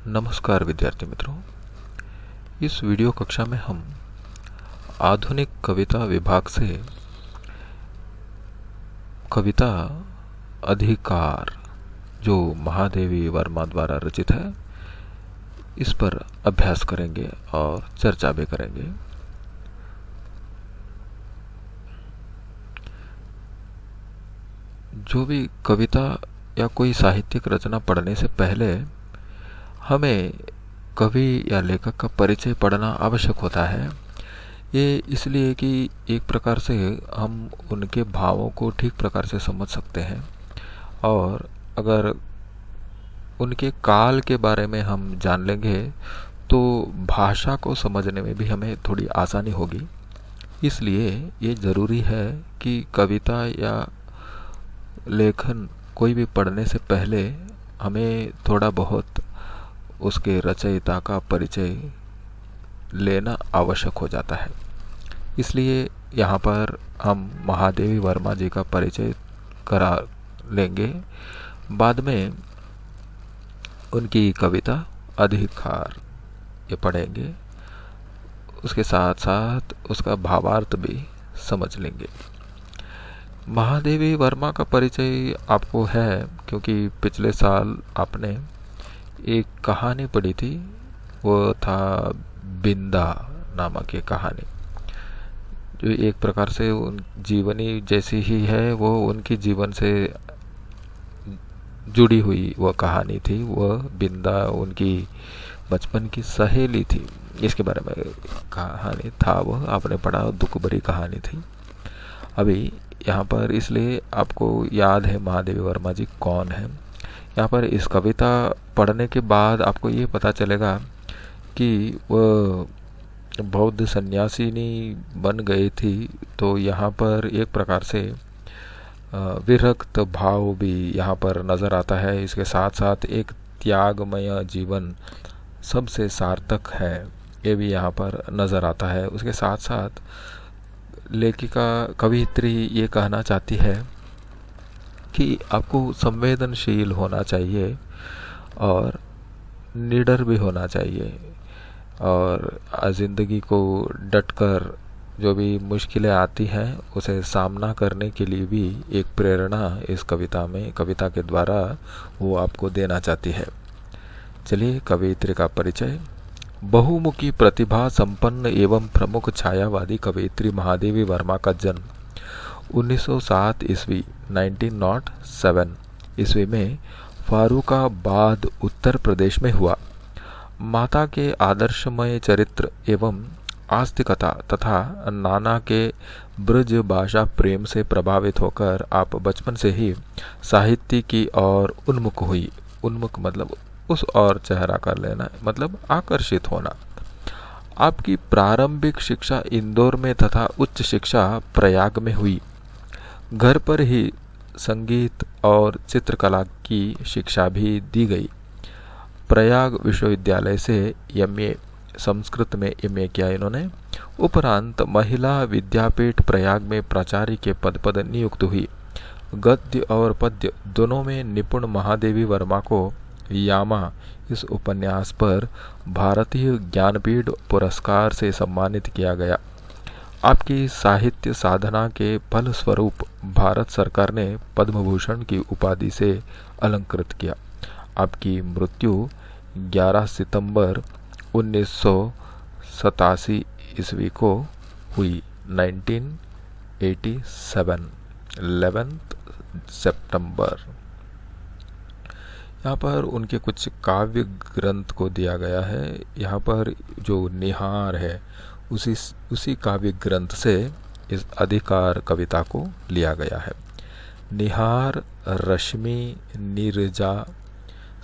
नमस्कार विद्यार्थी मित्रों। इस वीडियो कक्षा में हम आधुनिक कविता विभाग से कविता अधिकार जो महादेवी वर्मा द्वारा रचित है इस पर अभ्यास करेंगे और चर्चा भी करेंगे। जो भी कविता या कोई साहित्यिक रचना पढ़ने से पहले हमें कवि या लेखक का परिचय पढ़ना आवश्यक होता है। ये इसलिए कि एक प्रकार से हम उनके भावों को ठीक प्रकार से समझ सकते हैं और अगर उनके काल के बारे में हम जान लेंगे तो भाषा को समझने में भी हमें थोड़ी आसानी होगी। इसलिए ये ज़रूरी है कि कविता या लेखन कोई भी पढ़ने से पहले हमें थोड़ा बहुत उसके रचयिता का परिचय लेना आवश्यक हो जाता है। इसलिए यहाँ पर हम महादेवी वर्मा जी का परिचय करा लेंगे। बाद में उनकी कविता अधिकार ये पढ़ेंगे, उसके साथ साथ उसका भावार्थ भी समझ लेंगे। महादेवी वर्मा का परिचय आपको है क्योंकि पिछले साल आपने एक कहानी पढ़ी थी, वो था बिंदा नामक ये कहानी, जो एक प्रकार से उन जीवनी जैसी ही है। वो उनकी जीवन से जुड़ी हुई वह कहानी थी। वह बिंदा उनकी बचपन की सहेली थी, इसके बारे में कहानी था। वह आपने पढ़ा, दुख भरी कहानी थी। अभी यहाँ पर इसलिए आपको याद है महादेवी वर्मा जी कौन है। यहाँ पर इस कविता पढ़ने के बाद आपको ये पता चलेगा कि वह बौद्ध सन्यासिनी बन गई थी। तो यहाँ पर एक प्रकार से विरक्त भाव भी यहाँ पर नज़र आता है। इसके साथ साथ एक त्यागमय जीवन सबसे सार्थक है, ये भी यहाँ पर नज़र आता है। उसके साथ साथ लेखिका कवियत्री ये कहना चाहती है कि आपको संवेदनशील होना चाहिए और निडर भी होना चाहिए और ज़िंदगी को डटकर जो भी मुश्किलें आती हैं उसे सामना करने के लिए भी एक प्रेरणा इस कविता के द्वारा वो आपको देना चाहती है। चलिए कवियत्री का परिचय। बहुमुखी प्रतिभा संपन्न एवं प्रमुख छायावादी कवियत्री महादेवी वर्मा का जन्म 1907 ईस्वी 1907 ईस्वी में फारुखाबाद उत्तर प्रदेश में हुआ। माता के आदर्शमय चरित्र एवं आस्तिकता तथा नाना के ब्रज भाषा प्रेम से प्रभावित होकर आप बचपन से ही साहित्य की ओर उन्मुख हुई। उन्मुख मतलब उस ओर चेहरा कर लेना, मतलब आकर्षित होना। आपकी प्रारंभिक शिक्षा इंदौर में तथा उच्च शिक्षा प्रयाग में हुई। घर पर ही संगीत और चित्रकला की शिक्षा भी दी गई। प्रयाग विश्वविद्यालय से एमए संस्कृत में एमए किया इन्होंने। उपरांत महिला विद्यापीठ प्रयाग में प्राचार्य के पद पर नियुक्त हुई। गद्य और पद्य दोनों में निपुण महादेवी वर्मा को यामा इस उपन्यास पर भारतीय ज्ञानपीठ पुरस्कार से सम्मानित किया गया। आपकी साहित्य साधना के फलस्वरूप भारत सरकार ने पद्म भूषण की उपाधि से अलंकृत किया। आपकी मृत्यु 11 सितंबर 1987 ईस्वी को हुई। 1987 11 सितंबर। यहाँ पर उनके कुछ काव्य ग्रंथ को दिया गया है। यहाँ पर जो निहार है उसी काव्य ग्रंथ से इस अधिकार कविता को लिया गया है। निहार, रश्मि, नीरजा,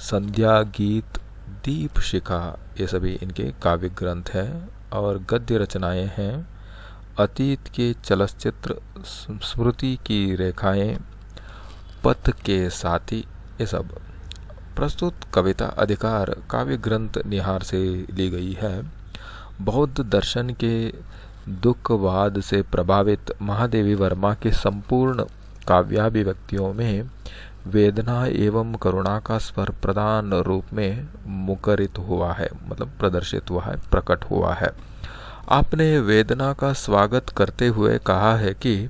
संध्या गीत, दीप शिखा ये सभी इनके काव्य ग्रंथ हैं। और गद्य रचनाएं हैं अतीत के चलचित्र, स्मृति की रेखाएं, पथ के साथी, ये सब। प्रस्तुत कविता अधिकार काव्य ग्रंथ निहार से ली गई है। बौद्ध दर्शन के दुखवाद से प्रभावित महादेवी वर्मा के संपूर्ण काव्याभिव्यक्तियों में वेदना एवं करुणा का स्वर प्रधान रूप में मुखरित हुआ है, मतलब प्रदर्शित हुआ है, प्रकट हुआ है। आपने वेदना का स्वागत करते हुए कहा है कि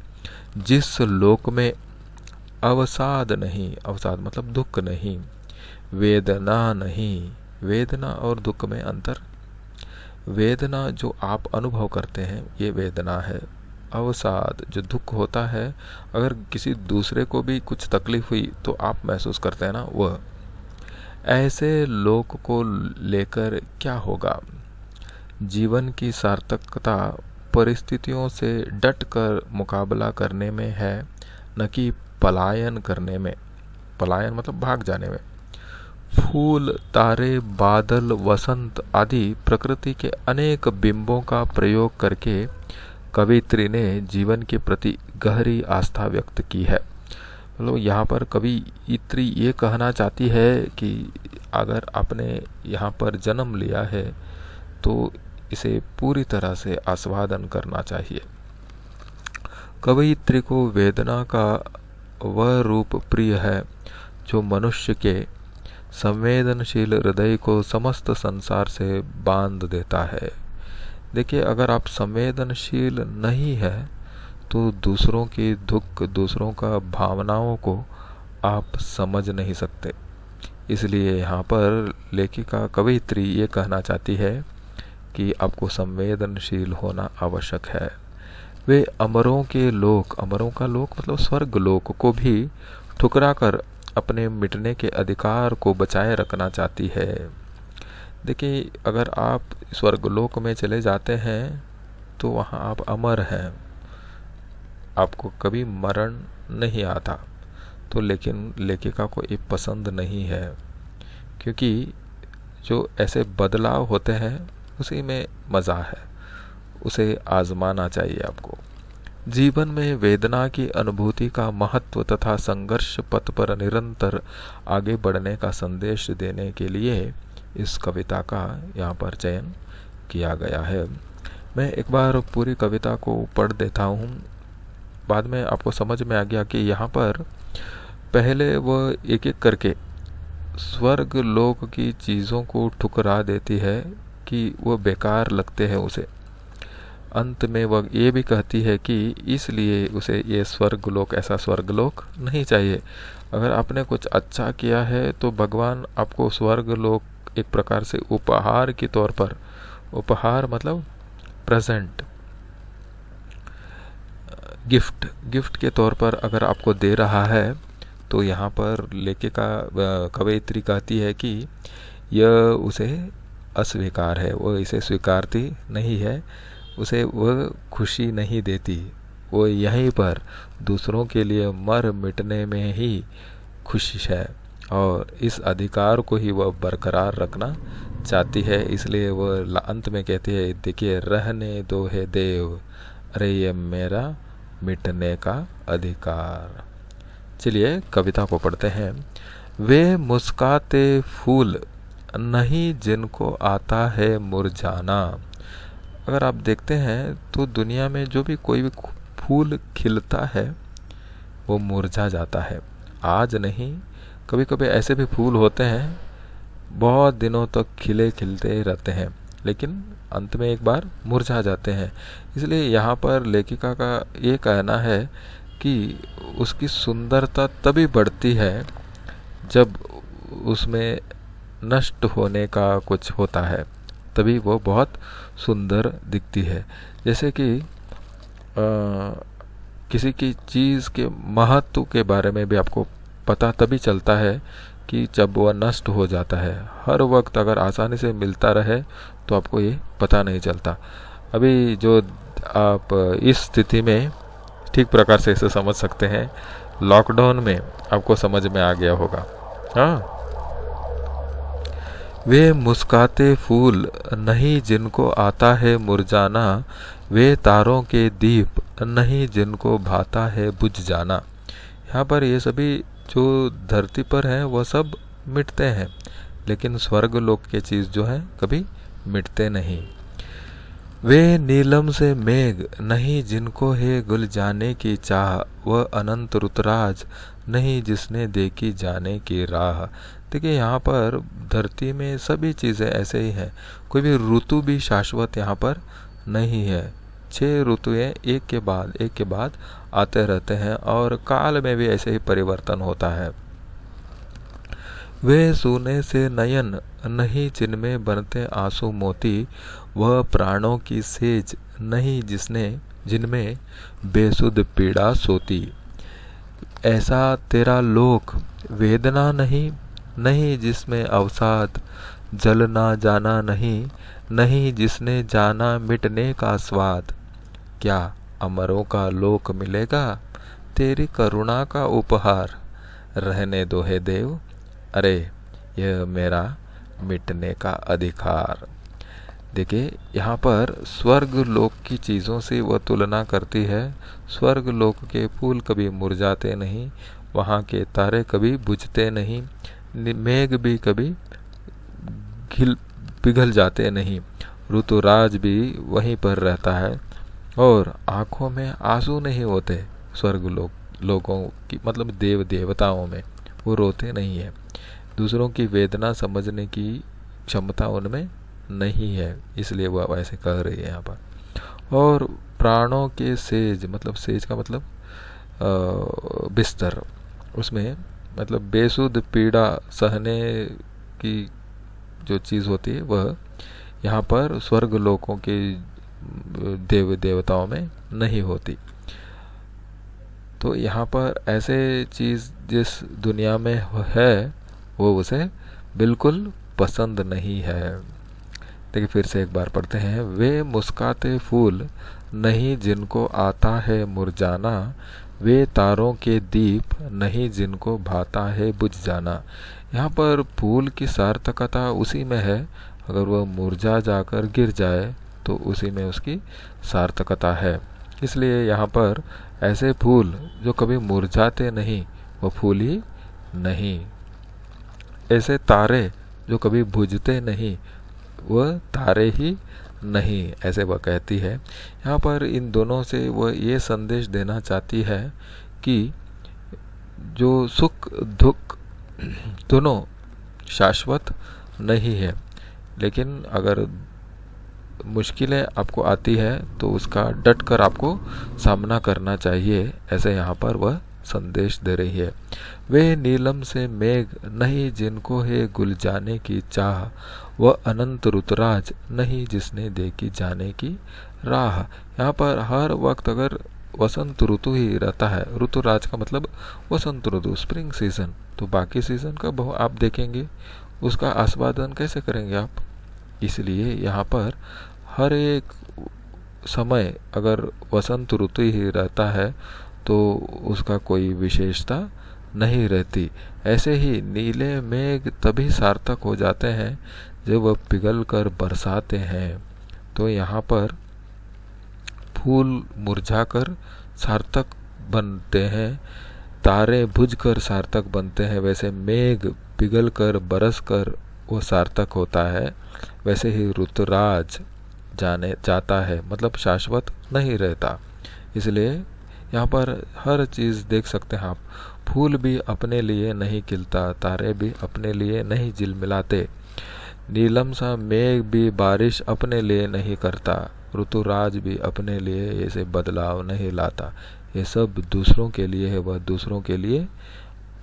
जिस लोक में अवसाद नहीं, अवसाद मतलब दुख नहीं, वेदना नहीं, वेदना और दुख में अंतर। वेदना जो आप अनुभव करते हैं ये वेदना है। अवसाद जो दुख होता है, अगर किसी दूसरे को भी कुछ तकलीफ हुई तो आप महसूस करते हैं ना, वह। ऐसे लोक को लेकर क्या होगा? जीवन की सार्थकता परिस्थितियों से डट कर मुकाबला करने में है, न कि पलायन करने में। पलायन मतलब भाग जाने में। फूल, तारे, बादल, वसंत आदि प्रकृति के अनेक बिंबों का प्रयोग करके कवित्री ने जीवन के प्रति गहरी आस्था व्यक्त की है। मतलब यहाँ पर कवियत्री ये कहना चाहती है कि अगर आपने यहाँ पर जन्म लिया है तो इसे पूरी तरह से आस्वादन करना चाहिए। कवयित्री को वेदना का वह रूप प्रिय है जो मनुष्य के संवेदनशील हृदय को समस्त संसार से बांध देता है। देखिए, अगर आप संवेदनशील नहीं है तो दूसरों की दुख, दूसरों का भावनाओं को आप समझ नहीं सकते। इसलिए यहाँ पर लेखिका कवयित्री ये कहना चाहती है कि आपको संवेदनशील होना आवश्यक है। वे अमरों के लोक, अमरों का लोक मतलब स्वर्ग लोक को भी ठुकरा कर अपने मिटने के अधिकार को बचाए रखना चाहती है। देखिए, अगर आप स्वर्गलोक में चले जाते हैं तो वहाँ आप अमर हैं, आपको कभी मरण नहीं आता। तो लेकिन लेखिका को ये पसंद नहीं है, क्योंकि जो ऐसे बदलाव होते हैं उसी में मज़ा है, उसे आजमाना चाहिए आपको। जीवन में वेदना की अनुभूति का महत्व तथा संघर्ष पथ पर निरंतर आगे बढ़ने का संदेश देने के लिए इस कविता का यहाँ पर चयन किया गया है। मैं एक बार पूरी कविता को पढ़ देता हूँ, बाद में आपको समझ में आ गया कि यहाँ पर पहले वह एक एक करके स्वर्ग लोक की चीज़ों को ठुकरा देती है कि वह बेकार लगते हैं उसे। अंत में वह ये भी कहती है कि इसलिए उसे ये स्वर्गलोक, ऐसा स्वर्गलोक नहीं चाहिए। अगर आपने कुछ अच्छा किया है तो भगवान आपको स्वर्गलोक एक प्रकार से उपहार के तौर पर, उपहार मतलब प्रेजेंट, गिफ्ट, गिफ्ट के तौर पर अगर आपको दे रहा है तो यहाँ पर लेखिका कवयित्री कहती है कि यह उसे अस्वीकार है, वो इसे स्वीकारती नहीं है, उसे वह खुशी नहीं देती। वो यहीं पर दूसरों के लिए मर मिटने में ही खुशी है और इस अधिकार को ही वह बरकरार रखना चाहती है। इसलिए वह अंत में कहती है, देखिए, रहने दो है देव, अरे ये मेरा मिटने का अधिकार। चलिए कविता को पढ़ते हैं। वे मुस्काते फूल नहीं जिनको आता है मुरझाना। अगर आप देखते हैं तो दुनिया में जो भी कोई भी फूल खिलता है वो मुरझा जाता है। आज नहीं, कभी कभी ऐसे भी फूल होते हैं बहुत दिनों तक खिले खिलते रहते हैं, लेकिन अंत में एक बार मुरझा जाते हैं। इसलिए यहाँ पर लेखिका का ये कहना है कि उसकी सुंदरता तभी बढ़ती है जब उसमें नष्ट होने का कुछ होता है, तभी वो बहुत सुंदर दिखती है। जैसे कि किसी की चीज़ के महत्व के बारे में भी आपको पता तभी चलता है कि जब वह नष्ट हो जाता है। हर वक्त अगर आसानी से मिलता रहे तो आपको ये पता नहीं चलता। अभी जो आप इस स्थिति में ठीक प्रकार से इसे समझ सकते हैं, लॉकडाउन में आपको समझ में आ गया होगा। हाँ, वे मुस्काते फूल नहीं जिनको आता है मुरझाना, वे तारों के दीप नहीं जिनको भाता है बुझ जाना। यहाँ पर ये सभी जो धरती पर हैं वह सब मिटते हैं, लेकिन स्वर्ग लोक के चीज़ जो है कभी मिटते नहीं। वे नीलम से मेघ नहीं जिनको है गुल जाने की चाह, वह अनंत रुतराज नहीं जिसने देखी जाने की राह। देखिए यहाँ पर धरती में सभी चीज़ें ऐसे ही हैं, कोई भी ऋतु भी शाश्वत यहाँ पर नहीं है। 6 ऋतुएं एक के बाद आते रहते हैं और काल में भी ऐसे ही परिवर्तन होता है। वे सोने से नयन नहीं जिनमें बनते आंसू मोती, वह प्राणों की सेज नहीं जिनमें बेसुध पीड़ा सोती। ऐसा तेरा लोक वेदना नहीं जिसमें अवसाद जल ना जाना नहीं जिसने जाना मिटने का स्वाद। क्या अमरों का लोक मिलेगा तेरी करुणा का उपहार, रहने दो हे देव अरे यह मेरा मिटने का अधिकार। देखिए यहाँ पर स्वर्ग लोक की चीज़ों से वह तुलना करती है। स्वर्ग लोक के फूल कभी मुरझाते नहीं, वहाँ के तारे कभी बुझते नहीं, मेघ भी कभी पिघल जाते नहीं, ऋतुराज भी वहीं पर रहता है और आंखों में आंसू नहीं होते। स्वर्ग लोगों की मतलब देव देवताओं में वो रोते नहीं है, दूसरों की वेदना समझने की क्षमता उनमें नहीं है, इसलिए वह ऐसे कह रही है यहाँ पर। और प्राणों के सेज मतलब सेज का मतलब बिस्तर, उसमें मतलब बेसुध पीड़ा सहने की जो चीज़ होती है वह यहाँ पर स्वर्ग लोकों के देव देवताओं में नहीं होती। तो यहाँ पर ऐसे चीज़ जिस दुनिया में है वो उसे बिल्कुल पसंद नहीं है। देखिए फिर से एक बार पढ़ते हैं। वे मुस्काते फूल नहीं जिनको आता है मुरझाना, वे तारों के दीप नहीं जिनको भाता है बुझ जाना। यहाँ पर फूल की सार्थकता उसी में है, अगर वह मुरझा जाकर गिर जाए तो उसी में उसकी सार्थकता है। इसलिए यहाँ पर ऐसे फूल जो कभी मुरझाते नहीं वो फूल ही नहीं, ऐसे तारे जो कभी बुझते नहीं वह तारे ही नहीं, ऐसे वह कहती है। यहाँ पर इन दोनों से वह ये संदेश देना चाहती है कि जो सुख दुख दोनों शाश्वत नहीं है, लेकिन अगर मुश्किलें आपको आती है तो उसका डट कर आपको सामना करना चाहिए, ऐसे यहाँ पर वह संदेश दे रही है। वे नीलम से मेघ नहीं जिनको है गुल जाने की चाह, वह अनंत ऋतुराज नहीं जिसने देखी जाने की राह। यहाँ पर हर वक्त अगर वसंत ऋतु ही रहता है, ऋतुराज का मतलब वसंत ऋतु स्प्रिंग सीजन, तो बाकी सीजन का आप देखेंगे उसका आस्वादन कैसे करेंगे आप। इसलिए यहाँ पर हर एक समय अगर वसंत ऋतु ही रहता है तो उसका कोई विशेषता नहीं रहती। ऐसे ही नीले मेघ तभी सार्थक हो जाते हैं जब वह पिघल कर बरसाते हैं। तो यहाँ पर फूल मुरझाकर सार्थक बनते हैं, तारे बुझकर सार्थक बनते हैं, वैसे मेघ पिघल कर बरस कर वो सार्थक होता है। वैसे ही ऋतुराज जाता है, मतलब शाश्वत नहीं रहता। इसलिए यहाँ पर हर चीज़ देख सकते हैं आप, फूल भी अपने लिए नहीं खिलता, तारे भी अपने लिए नहीं झिलमिलाते, नीलम सा मेघ भी बारिश अपने लिए नहीं करता, ऋतुराज भी अपने लिए ऐसे बदलाव नहीं लाता। ये सब दूसरों के लिए है, वह दूसरों के लिए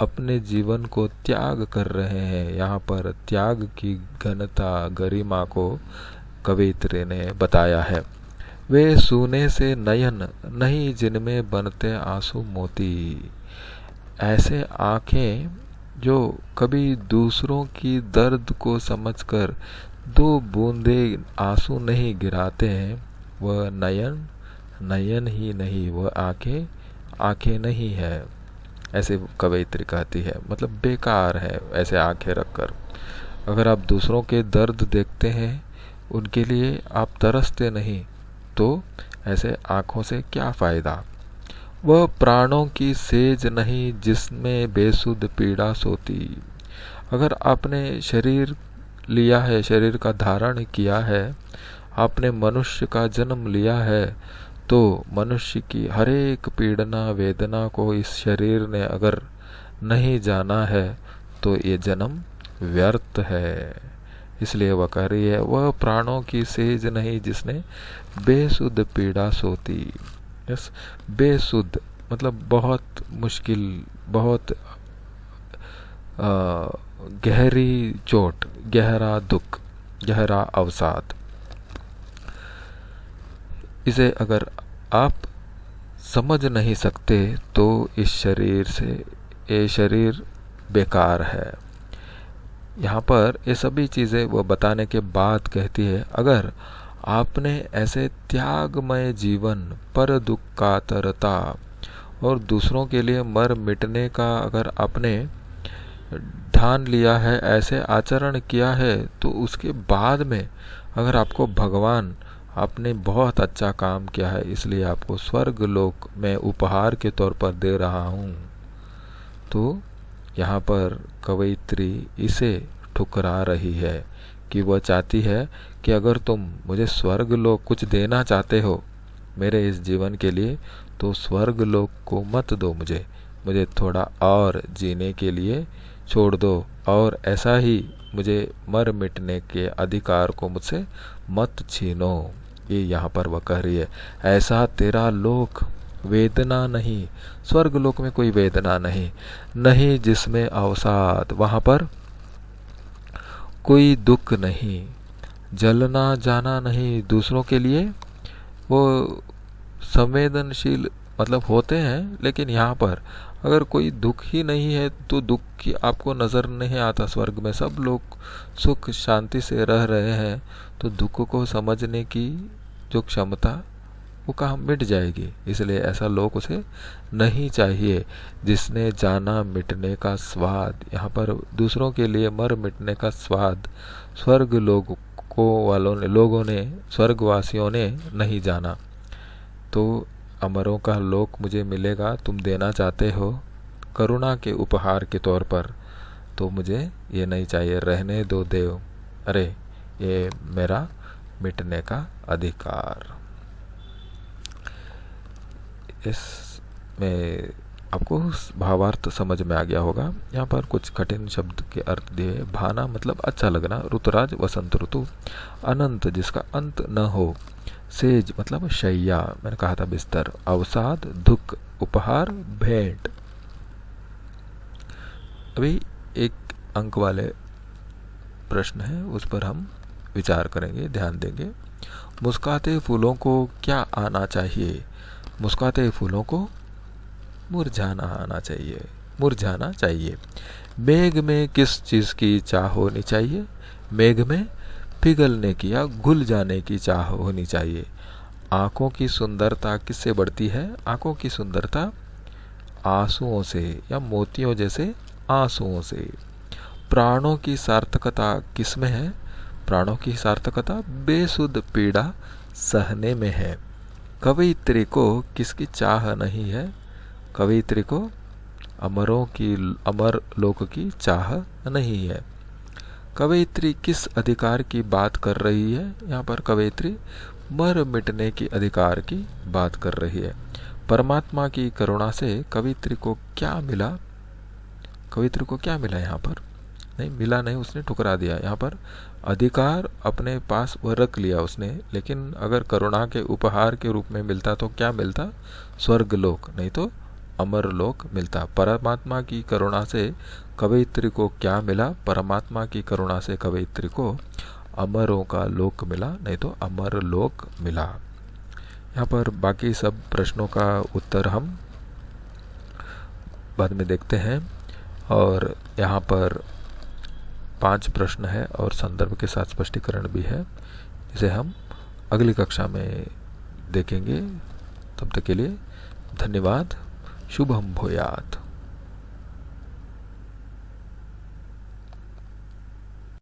अपने जीवन को त्याग कर रहे हैं। यहाँ पर त्याग की घनता गरिमा को कवित्री ने बताया है। वे सूने से नयन नहीं जिनमें बनते आंसू मोती, ऐसे आँखें जो कभी दूसरों की दर्द को समझकर 2 बूंदे आंसू नहीं गिराते हैं, वह नयन ही नहीं, वह आँखें नहीं है, ऐसे कवयित्री कहती है। मतलब बेकार है ऐसे आंखें रखकर। अगर आप दूसरों के दर्द देखते हैं, उनके लिए आप तरसते नहीं, तो ऐसे आंखों से क्या फायदा। वह प्राणों की सेज नहीं जिसमें बेसुध पीड़ा सोती। अगर आपने शरीर लिया है, शरीर का धारण किया है आपने मनुष्य का जन्म लिया है तो मनुष्य की हर एक पीड़ना वेदना को इस शरीर ने अगर नहीं जाना है तो ये जन्म व्यर्थ है। इसलिए वह कह रही है, वह प्राणों की सेज नहीं जिसने बेसुध पीड़ा सोती। यस, बेसुध मतलब बहुत मुश्किल, बहुत गहरी चोट, गहरा दुख, गहरा अवसाद। इसे अगर आप समझ नहीं सकते तो इस शरीर से ये शरीर बेकार है। यहाँ पर ये सभी चीज़ें वो बताने के बाद कहती है, अगर आपने ऐसे त्यागमय जीवन, पर दुख का तरता और दूसरों के लिए मर मिटने का अगर आपने ठान लिया है, ऐसे आचरण किया है, तो उसके बाद में अगर आपको भगवान आपने बहुत अच्छा काम किया है इसलिए आपको स्वर्ग लोक में उपहार के तौर पर दे रहा हूँ, तो यहाँ पर कवयित्री इसे ठुकरा रही है कि वह चाहती है कि अगर तुम मुझे स्वर्ग लोक कुछ देना चाहते हो मेरे इस जीवन के लिए तो स्वर्ग लोक को मत दो, मुझे थोड़ा और जीने के लिए छोड़ दो, और ऐसा ही मुझे मर मिटने के अधिकार को मुझसे मत छीनो। ये यहाँ पर वह कह रही है, ऐसा तेरा लोक वेदना नहीं, स्वर्ग लोक में कोई वेदना नहीं, नहीं जिसमें अवसाद, वहां पर कोई दुख नहीं, जलना जाना नहीं, दूसरों के लिए वो संवेदनशील मतलब होते हैं, लेकिन यहाँ पर अगर कोई दुख ही नहीं है तो दुख की आपको नज़र नहीं आता। स्वर्ग में सब लोग सुख शांति से रह रहे हैं, तो दुख को समझने की जो क्षमता वो कहाँ मिट जाएगी। इसलिए ऐसा लोग उसे नहीं चाहिए जिसने जाना मिटने का स्वाद, यहाँ पर दूसरों के लिए मर मिटने का स्वाद स्वर्ग लोगों ने स्वर्गवासियों ने नहीं जाना। तो अमरों का लोक मुझे मिलेगा, तुम देना चाहते हो करुणा के उपहार के तौर पर, तो मुझे ये नहीं चाहिए, रहने दो देव, अरे ये मेरा मिटने का अधिकार। इसमें आपको भावार्थ समझ में आ गया होगा। यहाँ पर कुछ कठिन शब्द के अर्थ दिए। भाना मतलब अच्छा लगना, ऋतुराज वसंत ऋतु, अनंत जिसका अंत न हो, सेज मतलब शैया, मैंने कहा था बिस्तर, अवसाद दुख, उपहार भेंट। अभी एक अंक वाले प्रश्न है, उस पर हम विचार करेंगे, ध्यान देंगे। मुस्काते फूलों को क्या आना चाहिए? मुस्काते फूलों को मुरझाना आना चाहिए, मुरझाना चाहिए। मेघ में किस चीज की चाह होनी चाहिए? मेघ में पिघलने की या घुल जाने की चाह होनी चाहिए। आंखों की सुंदरता किससे बढ़ती है? आंखों की सुंदरता आंसुओं से या मोतियों जैसे आंसुओं से। प्राणों की सार्थकता किसमें है? प्राणों की सार्थकता बेसुध पीड़ा सहने में है। कवयित्री को किसकी चाह नहीं है? कवयित्री को अमर लोक की चाह नहीं है। कवयित्री किस अधिकार की बात कर रही है? यहाँ पर कवयित्री मर मिटने की अधिकार की बात कर रही है। परमात्मा की करुणा से कवयित्री को क्या मिला? कवयित्री को क्या मिला? यहाँ पर नहीं मिला, नहीं, उसने ठुकरा दिया। यहाँ पर अधिकार अपने पास वह रख लिया उसने, लेकिन अगर करुणा के उपहार के रूप में मिलता तो क्या मिलता? स्वर्ग लोक, नहीं तो अमर लोक मिलता। परमात्मा की करुणा से कवयित्री को क्या मिला? परमात्मा की करुणा से कवयित्री को अमरों का लोक मिला, नहीं तो अमर लोक मिला। यहाँ पर बाकी सब प्रश्नों का उत्तर हम बाद में देखते हैं। और यहाँ पर 5 प्रश्न है और संदर्भ के साथ स्पष्टीकरण भी है, इसे हम अगली कक्षा में देखेंगे। तब तक के लिए धन्यवाद। शुभम भूयात्।